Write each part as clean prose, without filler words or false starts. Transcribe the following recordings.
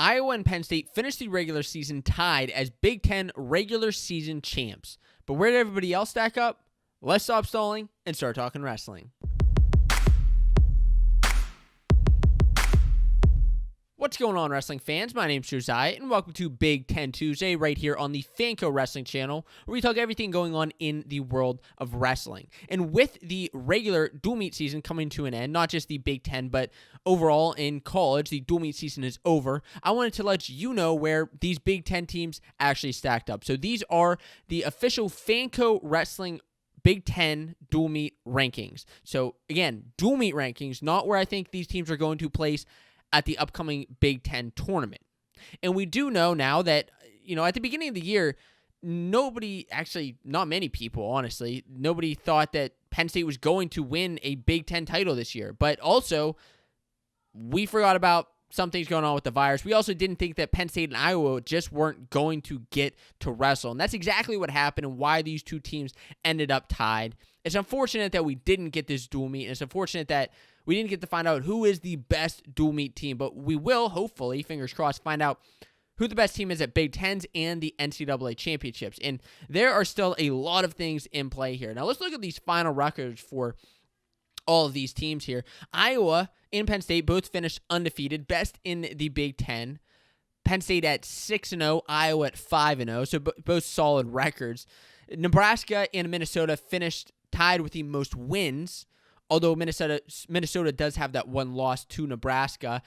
Iowa and Penn State finished the regular season tied as Big Ten regular season champs. But where did everybody else stack up? Let's stop stalling and start talking wrestling. What's going on, wrestling fans? My name's Josiah, and welcome to Big Ten Tuesday right here on the Fanco Wrestling Channel, where we talk everything going on in the world of wrestling. And with the regular dual meet season coming to an end, not just the Big Ten, but overall in college, the dual meet season is over. I wanted to let you know where these Big Ten teams actually stacked up. So these are the official Fanco Wrestling Big Ten dual meet rankings. So again, dual meet rankings, not where I think these teams are going to place at the upcoming Big Ten tournament. And we do know now that, at the beginning of the year, not many people, honestly, nobody thought that Penn State was going to win a Big Ten title this year. But also, we forgot about some things going on with the virus. We also didn't think that Penn State and Iowa just weren't going to get to wrestle. And that's exactly what happened and why these two teams ended up tied. It's unfortunate that we didn't get this dual meet. And it's unfortunate that we didn't get to find out who is the best dual meet team. But we will, hopefully, fingers crossed, find out who the best team is at Big Tens and the NCAA championships. And there are still a lot of things in play here. Now, let's look at these final records for all of these teams here. Iowa and Penn State both finished undefeated, best in the Big Ten. Penn State at 6-0, Iowa at 5-0, so both solid records. Nebraska and Minnesota finished tied with the most wins, although Minnesota does have that one loss to Nebraska,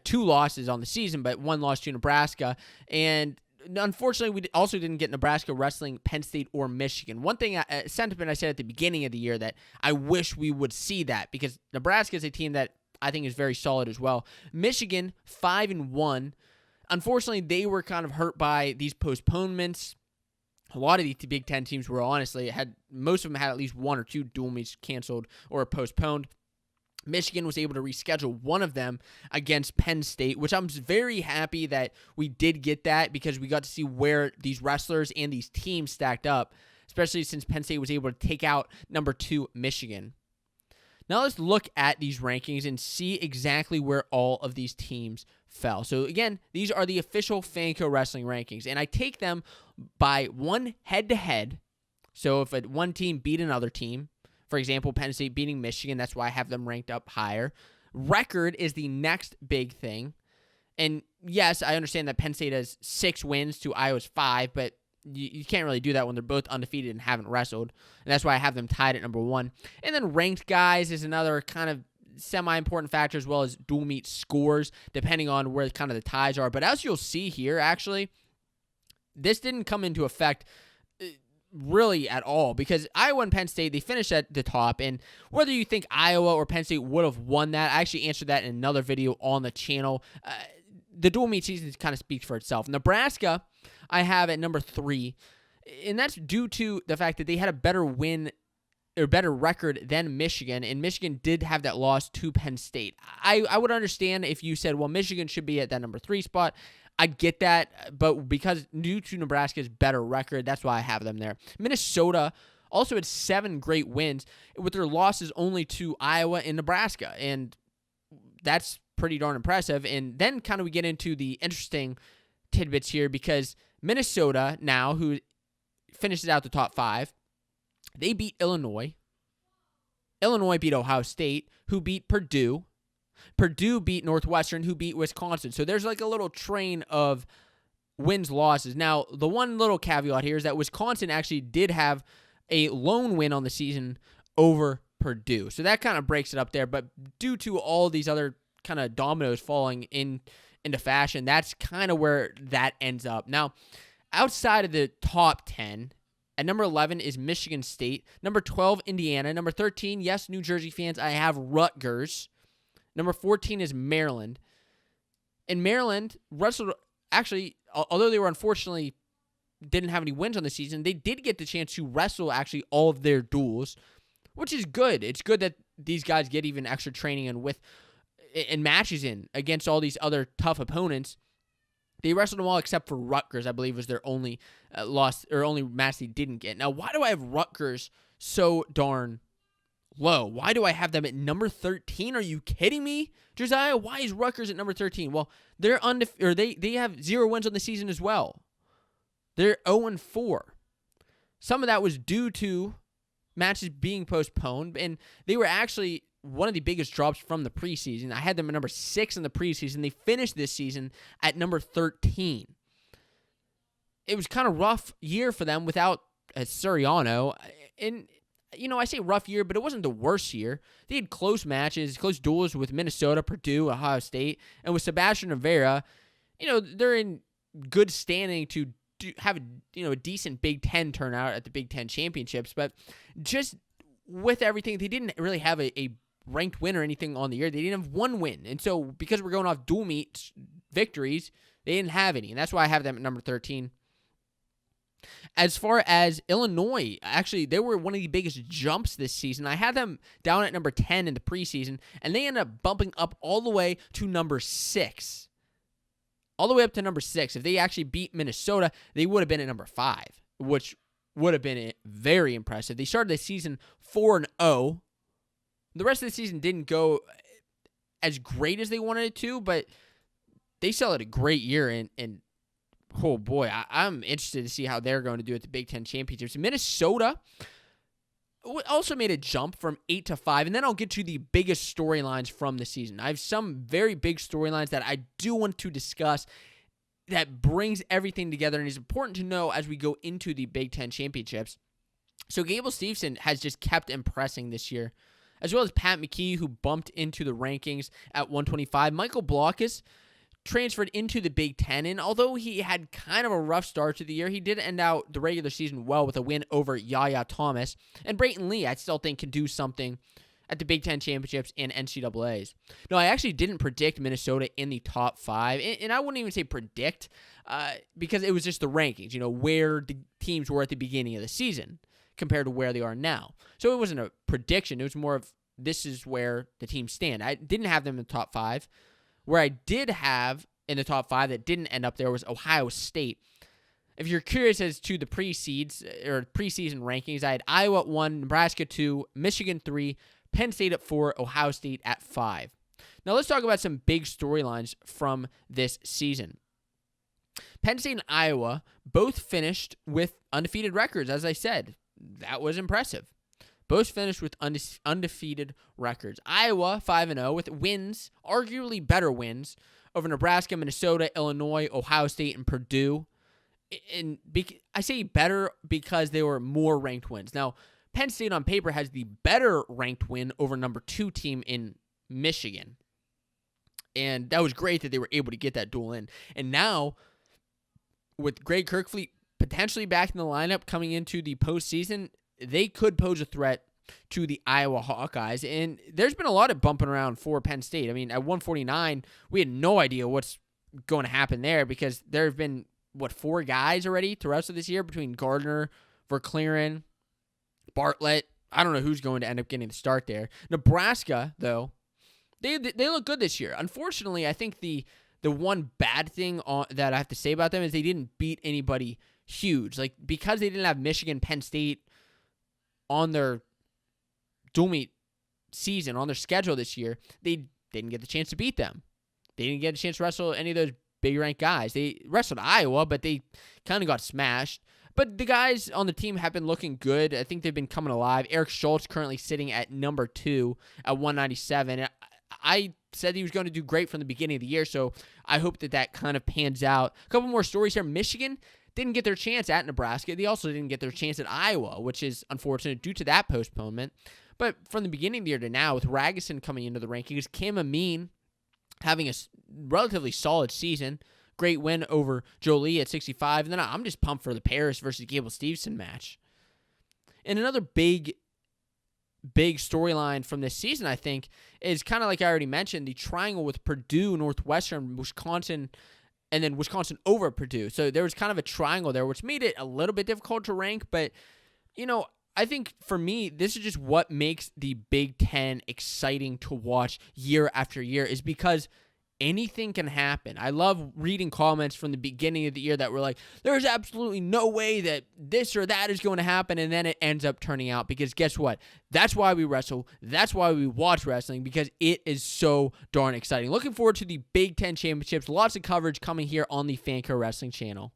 two losses on the season, but one loss to Nebraska. And unfortunately, we also didn't get Nebraska wrestling Penn State or Michigan. One thing, sentiment I said at the beginning of the year that I wish we would see that, because Nebraska is a team that I think is very solid as well. Michigan, 5-1. Unfortunately, they were kind of hurt by these postponements. A lot of these Big Ten teams were most of them had at least one or two dual meets canceled or postponed. Michigan was able to reschedule one of them against Penn State, which I'm very happy that we did get that, because we got to see where these wrestlers and these teams stacked up, especially since Penn State was able to take out number 2 Michigan. Now let's look at these rankings and see exactly where all of these teams fell. So again, these are the official Fanco Wrestling rankings, and I take them by one head-to-head. So if one team beat another team, for example, Penn State beating Michigan, that's why I have them ranked up higher. Record is the next big thing. And yes, I understand that Penn State has 6 wins to Iowa's 5, but you can't really do that when they're both undefeated and haven't wrestled. And that's why I have them tied at number 1. And then ranked guys is another kind of semi-important factor, as well as dual meet scores, depending on where kind of the ties are. But as you'll see here, actually, this didn't come into effect really at all, because Iowa and Penn State, they finished at the top, and whether you think Iowa or Penn State would have won that, I actually answered that in another video on the channel. The dual meet season kind of speaks for itself. Nebraska, I have at number 3, and that's due to the fact that they had a better win or better record than Michigan, and Michigan did have that loss to Penn State. I would understand if you said, well, Michigan should be at that number 3 spot. I get that, but because due to Nebraska's better record, that's why I have them there. Minnesota also had 7 great wins, with their losses only to Iowa and Nebraska, and that's pretty darn impressive. And then kind of we get into the interesting tidbits here, because Minnesota now, who finishes out the top 5, they beat Illinois. Illinois beat Ohio State, who beat Purdue. Purdue beat Northwestern, who beat Wisconsin. So there's like a little train of wins, losses. Now, the one little caveat here is that Wisconsin actually did have a lone win on the season over Purdue. So that kind of breaks it up there. But due to all these other kind of dominoes falling into fashion, that's kind of where that ends up. Now, outside of the top 10, at number 11 is Michigan State. Number 12, Indiana. Number 13, yes, New Jersey fans, I have Rutgers. Number 14 is Maryland. And Maryland wrestled, actually, although they were unfortunately didn't have any wins on the season, they did get the chance to wrestle actually all of their duels, which is good. It's good that these guys get even extra training and matches in against all these other tough opponents. They wrestled them all except for Rutgers, I believe, was their only loss or only match they didn't get. Now, why do I have Rutgers so darn low. Why do I have them at number 13? Are you kidding me, Josiah? Why is Rutgers at number 13? Well, they're they have 0 wins on the season as well. They're 0-4. Some of that was due to matches being postponed, and they were actually one of the biggest drops from the preseason. I had them at number 6 in the preseason. They finished this season at number 13. It was kind of rough year for them without Suriano. And, I say rough year, but it wasn't the worst year. They had close matches, close duels with Minnesota, Purdue, Ohio State, and with Sebastian Rivera, they're in good standing to have a decent Big Ten turnout at the Big Ten championships. But just with everything, they didn't really have a ranked win or anything on the year. They didn't have one win. And so because we're going off dual meet victories, they didn't have any. And that's why I have them at number 13. As far as Illinois, actually, they were one of the biggest jumps this season. I had them down at number 10 in the preseason, and they ended up bumping up all the way to number 6. All the way up to number 6. If they actually beat Minnesota, they would have been at number 5, which would have been very impressive. They started the season 4-0. The rest of the season didn't go as great as they wanted it to, but they still had a great year, and oh boy, I'm interested to see how they're going to do at the Big Ten championships. Minnesota also made a jump from 8 to 5, and then I'll get to the biggest storylines from the season. I have some very big storylines that I do want to discuss that brings everything together, and is important to know as we go into the Big Ten championships. So Gable Steveson has just kept impressing this year, as well as Pat McKee, who bumped into the rankings at 125. Michael Blockus transferred into the Big Ten, and although he had kind of a rough start to the year, he did end out the regular season well with a win over Yaya Thomas. And Brayton Lee, I still think, can do something at the Big Ten championships and NCAAs. No, I actually didn't predict Minnesota in the top 5, and I wouldn't even say predict, because it was just the rankings, where the teams were at the beginning of the season compared to where they are now. So it wasn't a prediction, it was more of this is where the teams stand. I didn't have them in the top 5. Where I did have in the top 5 that didn't end up there was Ohio State. If you're curious as to the preseason rankings, I had Iowa at 1, Nebraska 2, Michigan 3, Penn State at 4, Ohio State at 5. Now let's talk about some big storylines from this season. Penn State and Iowa both finished with undefeated records, as I said. That was impressive. Both finished with undefeated records. Iowa 5-0 with wins, arguably better wins, over Nebraska, Minnesota, Illinois, Ohio State, and Purdue. And I say better because they were more ranked wins. Now, Penn State on paper has the better ranked win over number 2 team in Michigan. And that was great that they were able to get that duel in. And now, with Greg Kirkfleet potentially back in the lineup coming into the postseason, they could pose a threat to the Iowa Hawkeyes. And there's been a lot of bumping around for Penn State. I mean, at 149, we had no idea what's going to happen there because there have been, 4 guys already throughout the rest of this year between Gardner, Verclaren, Bartlett. I don't know who's going to end up getting the start there. Nebraska, though, they look good this year. Unfortunately, I think the one bad thing that I have to say about them is they didn't beat anybody huge. Like, because they didn't have Michigan, Penn State on their dual meet season, on their schedule this year, they didn't get the chance to beat them. They didn't get a chance to wrestle any of those big-ranked guys. They wrestled Iowa, but they kind of got smashed. But the guys on the team have been looking good. I think they've been coming alive. Eric Schultz currently sitting at number 2 at 197. I said he was going to do great from the beginning of the year, so I hope that kind of pans out. A couple more stories here. Michigan didn't get their chance at Nebraska. They also didn't get their chance at Iowa, which is unfortunate due to that postponement. But from the beginning of the year to now, with Ragusin coming into the rankings, Cam Amin having a relatively solid season, great win over Jolie at 65, and then I'm just pumped for the Paris versus Gable Steveson match. And another big storyline from this season, I think, is kind of like I already mentioned, the triangle with Purdue, Northwestern, Wisconsin, and then Wisconsin over Purdue. So there was kind of a triangle there, which made it a little bit difficult to rank. But, I think for me, this is just what makes the Big Ten exciting to watch year after year, is because anything can happen. I love reading comments from the beginning of the year that were like, there's absolutely no way that this or that is going to happen, and then it ends up turning out, because guess what? That's why we wrestle. That's why we watch wrestling, because it is so darn exciting. Looking forward to the Big Ten Championships. Lots of coverage coming here on the Fanco Wrestling channel.